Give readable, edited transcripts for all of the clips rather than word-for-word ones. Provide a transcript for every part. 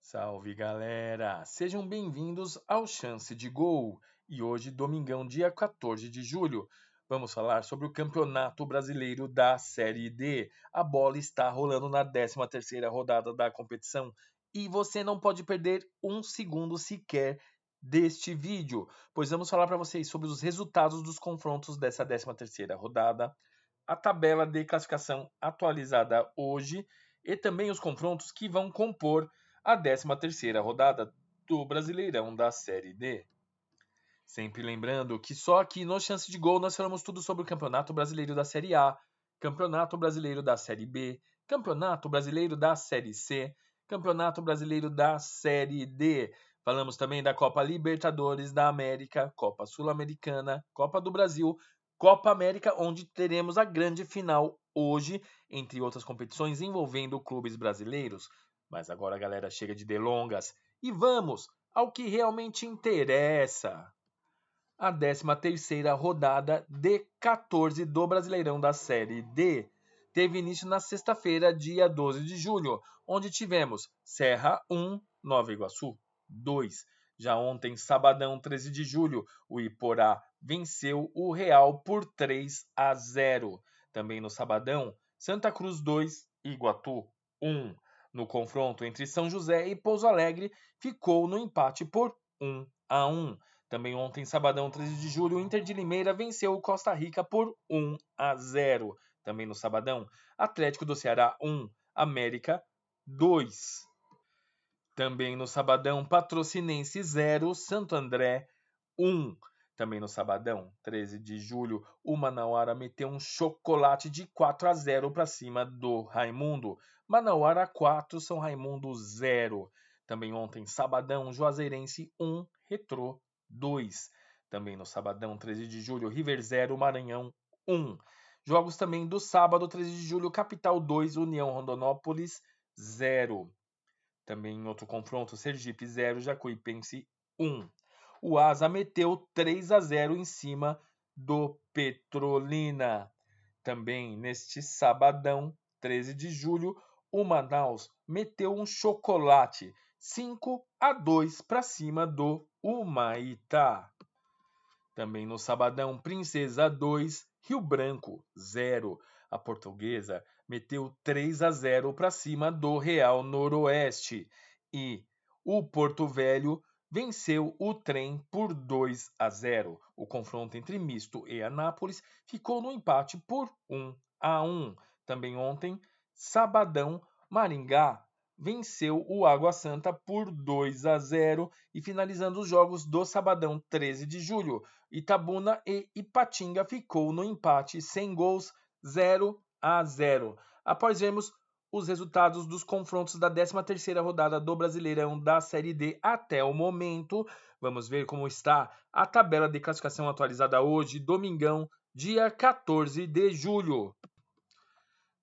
Salve galera! Sejam bem-vindos ao Chance de Gol e hoje, domingão, dia 14 de julho, vamos falar sobre o Campeonato Brasileiro da Série D. A bola está rolando na 13ª rodada da competição e você não pode perder um segundo sequer deste vídeo, pois vamos falar para vocês sobre os resultados dos confrontos dessa 13ª rodada, a tabela de classificação atualizada hoje e também os confrontos que vão compor a 13ª rodada do Brasileirão da Série D. Sempre lembrando que só aqui no Chance de Gol nós falamos tudo sobre o Campeonato Brasileiro da Série A, Campeonato Brasileiro da Série B, Campeonato Brasileiro da Série C, Campeonato Brasileiro da Série D. Falamos também da Copa Libertadores da América, Copa Sul-Americana, Copa do Brasil, Copa América, onde teremos a grande final hoje, entre outras competições envolvendo clubes brasileiros. Mas agora, galera, chega de delongas e vamos ao que realmente interessa. A 13ª rodada de 14 do Brasileirão da Série D teve início na sexta-feira, dia 12 de julho, onde tivemos Serra 1, Nova Iguaçu 2. Já ontem, sabadão, 13 de julho, o Iporá venceu o Real por 3-0. Também no sabadão, Santa Cruz 2, Iguatu 1. No confronto entre São José e Pouso Alegre, ficou no empate por 1-1. Também ontem, sabadão, 13 de julho, o Inter de Limeira venceu o Costa Rica por 1-0. Também no sabadão, Atlético do Ceará 1, América 2. Também no sabadão, Patrocinense 0, Santo André 1. Também no sabadão, 13 de julho, o Manauara meteu um chocolate de 4-0 para cima do Raimundo. Manauara 4, São Raimundo 0. Também ontem, sabadão, Juazeirense 1, Retrô 2. Também no sabadão, 13 de julho, River 0, Maranhão 1. Jogos também do sábado, 13 de julho, Capital 2, União Rondonópolis 0. Também em outro confronto, Sergipe 0, Jacuipense 1. O Asa meteu 3-0 em cima do Petrolina. Também neste sabadão, 13 de julho, o Manaus meteu um chocolate 5-2 para cima do Humaitá. Também no sabadão, Princesa 2, Rio Branco 0. A Portuguesa meteu 3-0 para cima do Real Noroeste. E o Porto Velho venceu o Trem por 2-0. O confronto entre Misto e Anápolis ficou no empate por 1-1. Também ontem, sabadão, Maringá venceu o Água Santa por 2-0 e finalizando os jogos do sabadão 13 de julho, Itabuna e Ipatinga ficou no empate sem gols 0-0. Após vermos os resultados dos confrontos da 13ª rodada do Brasileirão da Série D até o momento, vamos ver como está a tabela de classificação atualizada hoje, domingão, dia 14 de julho.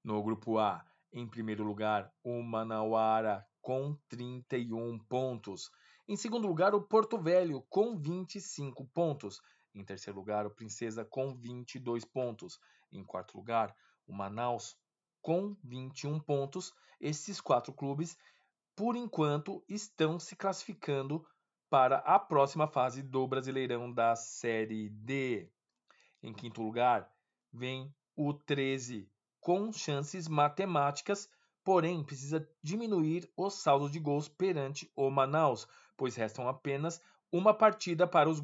No grupo A, em primeiro lugar, o Manauara com 31 pontos. Em segundo lugar, o Porto Velho com 25 pontos. Em terceiro lugar, o Princesa com 22 pontos. Em quarto lugar, o Manaus com 21 pontos. Esses 4 clubes, por enquanto, estão se classificando para a próxima fase do Brasileirão da Série D. Em quinto lugar, vem o 13 com chances matemáticas, porém precisa diminuir o saldo de gols perante o Manaus, pois restam apenas uma partida para os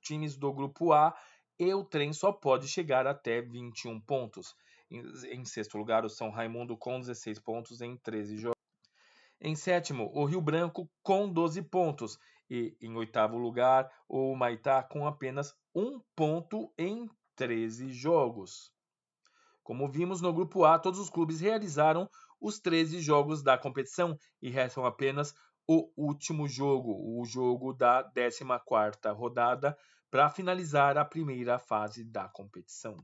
times do grupo A e o Trem só pode chegar até 21 pontos. Em sexto lugar, o São Raimundo com 16 pontos em 13 jogos. Em sétimo, o Rio Branco com 12 pontos. E em oitavo lugar, o Humaitá com apenas 1 ponto em 13 jogos. Como vimos no grupo A, todos os clubes realizaram os 13 jogos da competição e restam apenas o último jogo, o jogo da 14ª rodada, para finalizar a primeira fase da competição.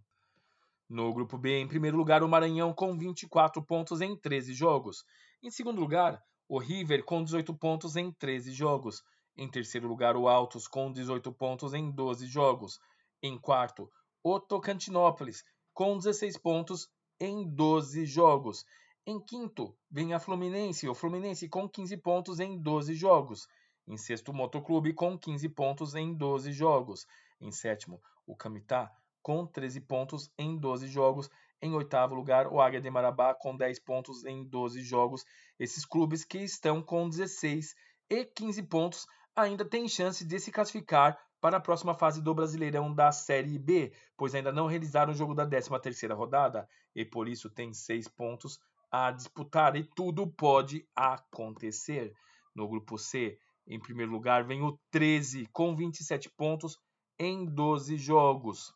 No grupo B, em primeiro lugar, o Maranhão com 24 pontos em 13 jogos. Em segundo lugar, o River com 18 pontos em 13 jogos. Em terceiro lugar, o Altos com 18 pontos em 12 jogos. Em quarto, o Tocantinópolis com 16 pontos em 12 jogos. Em quinto, vem a Fluminense, o Fluminense com 15 pontos em 12 jogos. Em sexto, o Motoclube com 15 pontos em 12 jogos. Em sétimo, o Camitá com 13 pontos em 12 jogos. Em oitavo lugar, o Águia de Marabá com 10 pontos em 12 jogos. Esses clubes que estão com 16 e 15 pontos ainda têm chance de se classificar para a próxima fase do Brasileirão da Série B, pois ainda não realizaram o jogo da 13ª rodada e por isso tem 6 pontos a disputar e tudo pode acontecer. No grupo C, em primeiro lugar, vem o 13 com 27 pontos em 12 jogos.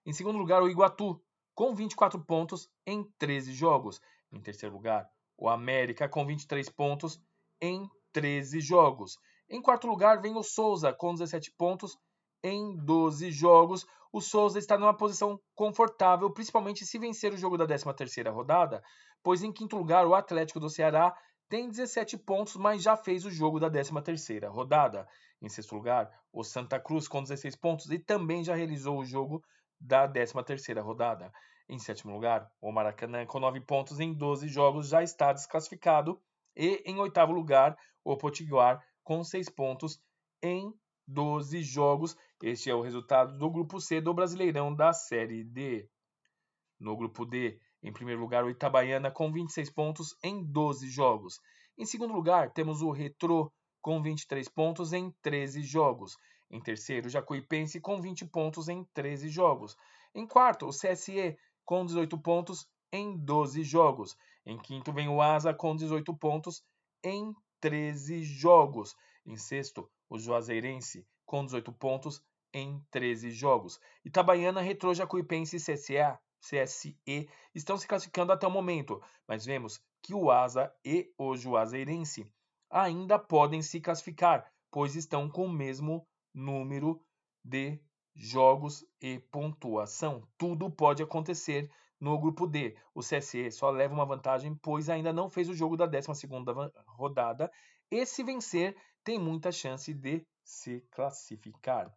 Em segundo lugar, o Iguatu com 24 pontos em 13 jogos. Em terceiro lugar, o América com 23 pontos em 13 jogos. Em quarto lugar, vem o Souza com 17 pontos em 12 jogos. O Souza está numa posição confortável, principalmente se vencer o jogo da 13ª rodada, pois em quinto lugar, o Atlético do Ceará tem 17 pontos, mas já fez o jogo da 13ª rodada. Em sexto lugar, o Santa Cruz com 16 pontos e também já realizou o jogo da 13ª rodada. Em sétimo lugar, o Maracanã com 9 pontos em 12 jogos já está desclassificado. E em oitavo lugar, o Potiguar com 6 pontos em 12 jogos. Este é o resultado do grupo C do Brasileirão da Série D. No grupo D, em primeiro lugar, o Itabaiana com 26 pontos em 12 jogos. Em segundo lugar, temos o Retrô com 23 pontos em 13 jogos. Em terceiro, o Jacuipense com 20 pontos em 13 jogos. Em quarto, o CSE com 18 pontos em 12 jogos. Em quinto, vem o Asa com 18 pontos em 13 jogos. Em sexto, o Juazeirense com 18 pontos em 13 jogos. Itabaiana, Retrô, Jacuipense e CSE estão se classificando até o momento, mas vemos que o Asa e o Juazeirense ainda podem se classificar, pois estão com o mesmo número de jogos e pontuação. Tudo pode acontecer no grupo D. O CSE só leva uma vantagem, pois ainda não fez o jogo da 12ª rodada e se vencer, tem muita chance de se classificar.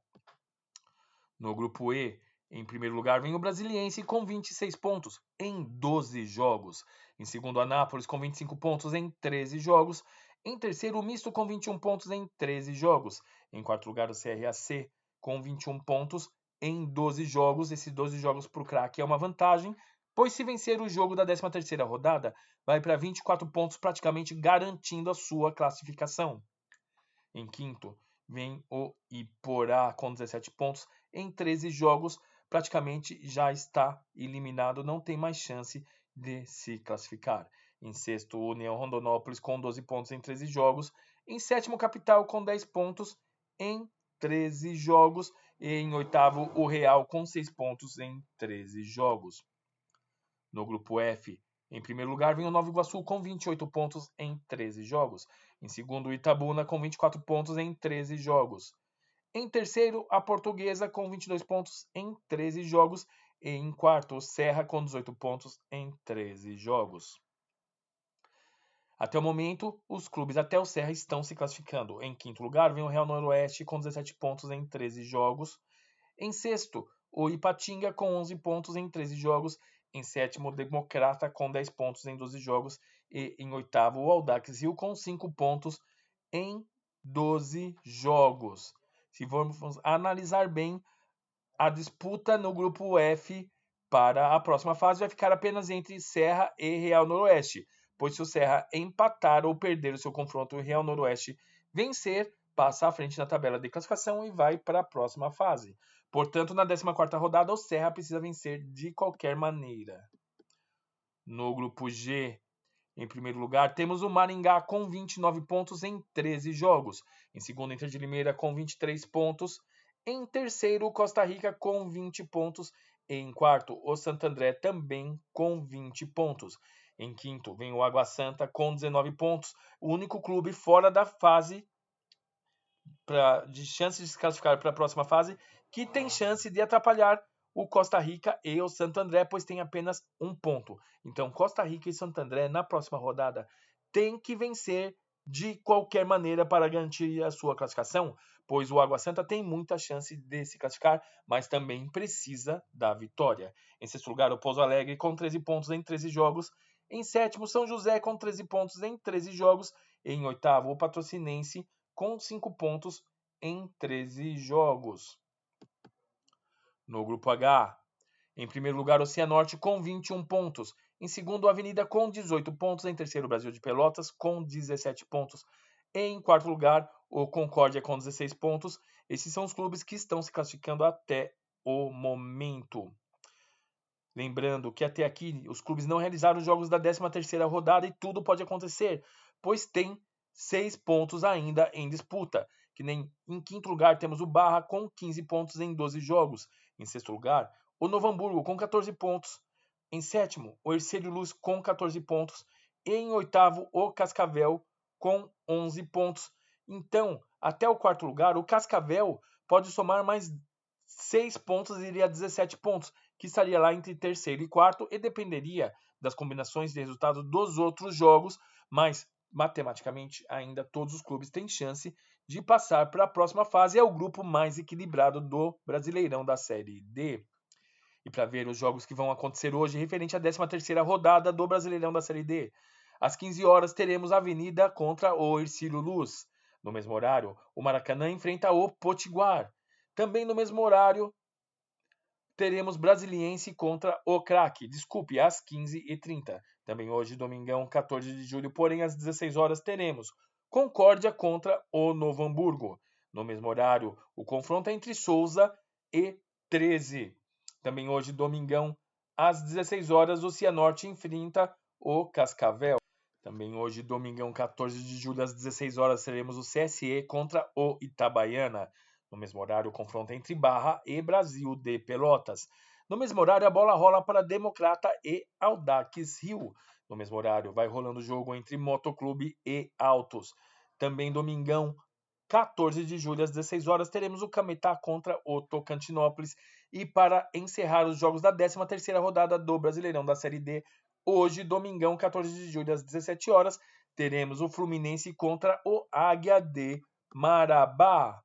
No grupo E, em primeiro lugar, vem o Brasiliense com 26 pontos em 12 jogos. Em segundo, Anápolis com 25 pontos em 13 jogos. Em terceiro, o Misto com 21 pontos em 13 jogos. Em quarto lugar, o CRAC com 21 pontos em 12 jogos. Esses 12 jogos para o craque é uma vantagem, pois se vencer o jogo da 13ª rodada, vai para 24 pontos, praticamente garantindo a sua classificação. Em quinto, vem o Iporá com 17 pontos em 13 jogos, praticamente já está eliminado, não tem mais chance de se classificar. Em sexto, o União Rondonópolis com 12 pontos em 13 jogos. Em sétimo, Capital com 10 pontos em 13 jogos. E em oitavo, o Real com 6 pontos em 13 jogos. No grupo F, em primeiro lugar, vem o Nova Iguaçu com 28 pontos em 13 jogos. Em segundo, o Itabuna com 24 pontos em 13 jogos. Em terceiro, a Portuguesa com 22 pontos em 13 jogos. E em quarto, o Serra com 18 pontos em 13 jogos. Até o momento, os clubes até o Serra estão se classificando. Em quinto lugar, vem o Real Noroeste com 17 pontos em 13 jogos. Em sexto, o Ipatinga com 11 pontos em 13 jogos. Em sétimo, o Democrata com 10 pontos em 12 jogos. E em oitavo, o Audax Rio com 5 pontos em 12 jogos. Se formos analisar bem, a disputa no grupo F para a próxima fase vai ficar apenas entre Serra e Real Noroeste, pois se o Serra empatar ou perder o seu confronto e o Real Noroeste vencer, passa à frente na tabela de classificação e vai para a próxima fase. Portanto, na 14ª rodada, o Serra precisa vencer de qualquer maneira. No grupo G, em primeiro lugar, temos o Maringá com 29 pontos em 13 jogos. Em segundo, Inter de Limeira com 23 pontos. Em terceiro, o Costa Rica com 20 pontos. E em quarto, o Santo André também com 20 pontos. Em quinto, vem o Água Santa com 19 pontos. O único clube fora da fase de chance de se classificar para a próxima fase que tem chance de atrapalhar o Costa Rica e o Santo André, pois tem apenas um ponto. Então, Costa Rica e Santo André, na próxima rodada, tem que vencer de qualquer maneira para garantir a sua classificação, pois o Água Santa tem muita chance de se classificar, mas também precisa da vitória. Em sexto lugar, o Pouso Alegre com 13 pontos em 13 jogos. Em sétimo, São José com 13 pontos em 13 jogos. Em oitavo, o Patrocinense com 5 pontos em 13 jogos. No grupo H, em primeiro lugar, o Cianorte com 21 pontos. Em segundo, a Avenida com 18 pontos. Em terceiro, o Brasil de Pelotas com 17 pontos. Em quarto lugar, o Concórdia com 16 pontos. Esses são os clubes que estão se classificando até o momento. Lembrando que até aqui os clubes não realizaram os jogos da 13ª rodada e tudo pode acontecer, pois tem 6 pontos ainda em disputa. Que nem em quinto lugar temos o Barra com 15 pontos em 12 jogos. Em sexto lugar, o Novo Hamburgo com 14 pontos. Em sétimo, o Hercílio Luz com 14 pontos. E em oitavo, o Cascavel com 11 pontos. Então, até o quarto lugar, o Cascavel pode somar mais 6 pontos e iria a 17 pontos, que estaria lá entre terceiro e quarto e dependeria das combinações de resultado dos outros jogos, mas matematicamente ainda todos os clubes têm chance de passar para a próxima fase. É o grupo mais equilibrado do Brasileirão da Série D. E para ver os jogos que vão acontecer hoje, referente à 13ª rodada do Brasileirão da Série D. Às 15 horas teremos a Avenida contra o Hercílio Luz. No mesmo horário, o Maracanã enfrenta o Potiguar. Também no mesmo horário, teremos Brasiliense contra o Craque. Desculpe, às 15h30. Também hoje, domingão, 14 de julho, porém às 16 horas, teremos Concórdia contra o Novo Hamburgo. No mesmo horário, o confronto é entre Souza e 13. Também hoje, domingão, às 16 horas, o Cianorte enfrenta o Cascavel. Também hoje, domingão, 14 de julho, às 16 horas, teremos o CSE contra o Itabaiana. No mesmo horário, o confronto é entre Barra e Brasil de Pelotas. No mesmo horário, a bola rola para Democrata e Audax Rio. No mesmo horário, vai rolando o jogo entre Motoclube e Autos. Também domingão, 14 de julho, às 16 horas, teremos o Cametá contra o Tocantinópolis. E para encerrar os jogos da 13ª rodada do Brasileirão da Série D, hoje, domingão, 14 de julho, às 17 horas, teremos o Fluminense contra o Águia de Marabá.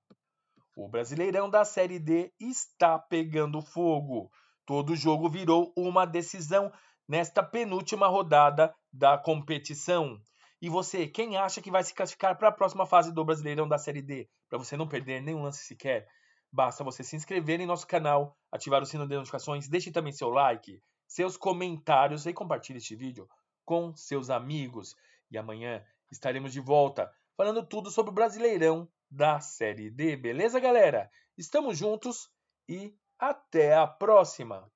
O Brasileirão da Série D está pegando fogo. Todo jogo virou uma decisão nesta penúltima rodada da competição. E você, quem acha que vai se classificar para a próxima fase do Brasileirão da Série D? Para você não perder nenhum lance sequer, basta você se inscrever em nosso canal, ativar o sino de notificações, deixe também seu like, seus comentários e compartilhe este vídeo com seus amigos. E amanhã estaremos de volta falando tudo sobre o Brasileirão da Série D, beleza, galera? Estamos juntos e até a próxima!